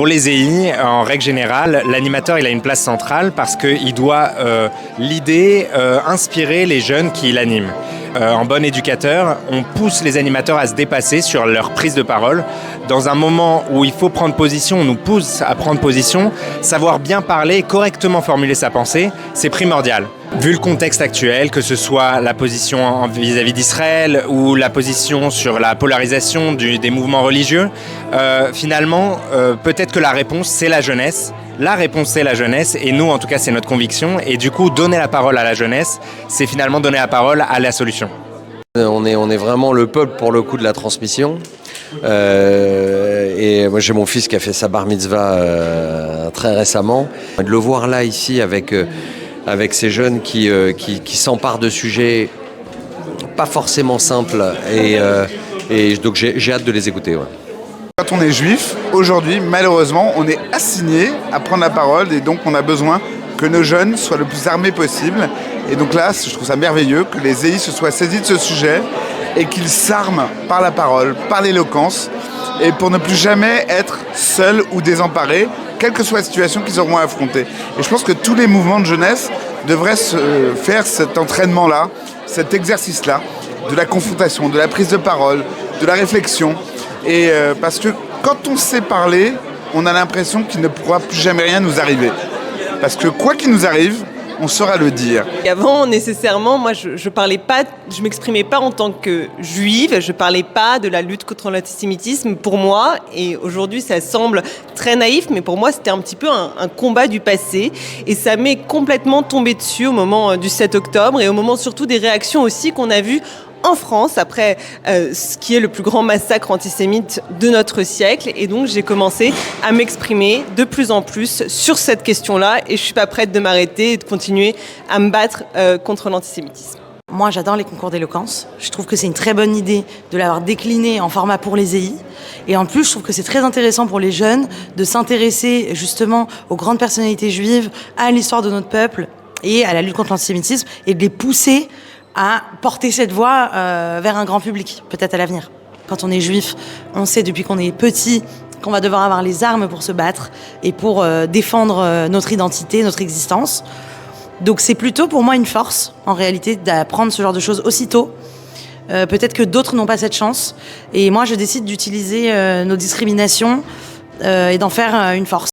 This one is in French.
Pour les EI, en règle générale, l'animateur il a une place centrale parce qu'il doit l'idée, inspirer les jeunes qui l'animent. En bon éducateur, on pousse les animateurs à se dépasser sur leur prise de parole. Dans un moment où il faut prendre position, on nous pousse à prendre position. Savoir bien parler et correctement formuler sa pensée, c'est primordial. Vu le contexte actuel, que ce soit la position vis-à-vis d'Israël ou la position sur la polarisation des mouvements religieux, finalement, peut-être que la réponse, c'est la jeunesse. La réponse, c'est la jeunesse, et nous, en tout cas, c'est notre conviction. Et du coup, donner la parole à la jeunesse, c'est finalement donner la parole à la solution. On est vraiment le peuple pour le coup de la transmission. Et moi, j'ai mon fils qui a fait sa bar mitzvah très récemment. De le voir là, ici, avec ces jeunes qui s'emparent de sujets pas forcément simples. Et donc, j'ai hâte de les écouter. Ouais. Quand on est juif, aujourd'hui, malheureusement, on est assigné à prendre la parole et donc on a besoin que nos jeunes soient le plus armés possible. Et donc là, je trouve ça merveilleux que les EI se soient saisis de ce sujet et qu'ils s'arment par la parole, par l'éloquence, et pour ne plus jamais être seuls ou désemparés, quelle que soit la situation qu'ils auront à affronter. Et je pense que tous les mouvements de jeunesse devraient faire cet entraînement-là, cet exercice-là, de la confrontation, de la prise de parole, de la réflexion. Et parce que quand on sait parler, on a l'impression qu'il ne pourra plus jamais rien nous arriver. Parce que quoi qu'il nous arrive, on saura le dire. Et avant, nécessairement, moi, je parlais pas, je m'exprimais pas en tant que juive, je parlais pas de la lutte contre l'antisémitisme pour moi. Et aujourd'hui, ça semble très naïf, mais pour moi, c'était un petit peu un combat du passé. Et ça m'est complètement tombé dessus au moment du 7 octobre et au moment surtout des réactions aussi qu'on a vues en France, après ce qui est le plus grand massacre antisémite de notre siècle. Et donc, j'ai commencé à m'exprimer de plus en plus sur cette question-là. Et je ne suis pas prête de m'arrêter et de continuer à me battre contre l'antisémitisme. Moi, j'adore les concours d'éloquence. Je trouve que c'est une très bonne idée de l'avoir décliné en format pour les EI. Et en plus, je trouve que c'est très intéressant pour les jeunes de s'intéresser justement aux grandes personnalités juives, à l'histoire de notre peuple et à la lutte contre l'antisémitisme et de les pousser à porter cette voix vers un grand public, peut-être à l'avenir. Quand on est juif, on sait depuis qu'on est petit qu'on va devoir avoir les armes pour se battre et pour défendre notre identité, notre existence. Donc c'est plutôt pour moi une force, en réalité, d'apprendre ce genre de choses aussitôt. Peut-être que d'autres n'ont pas cette chance. Et moi, je décide d'utiliser nos discriminations et d'en faire une force.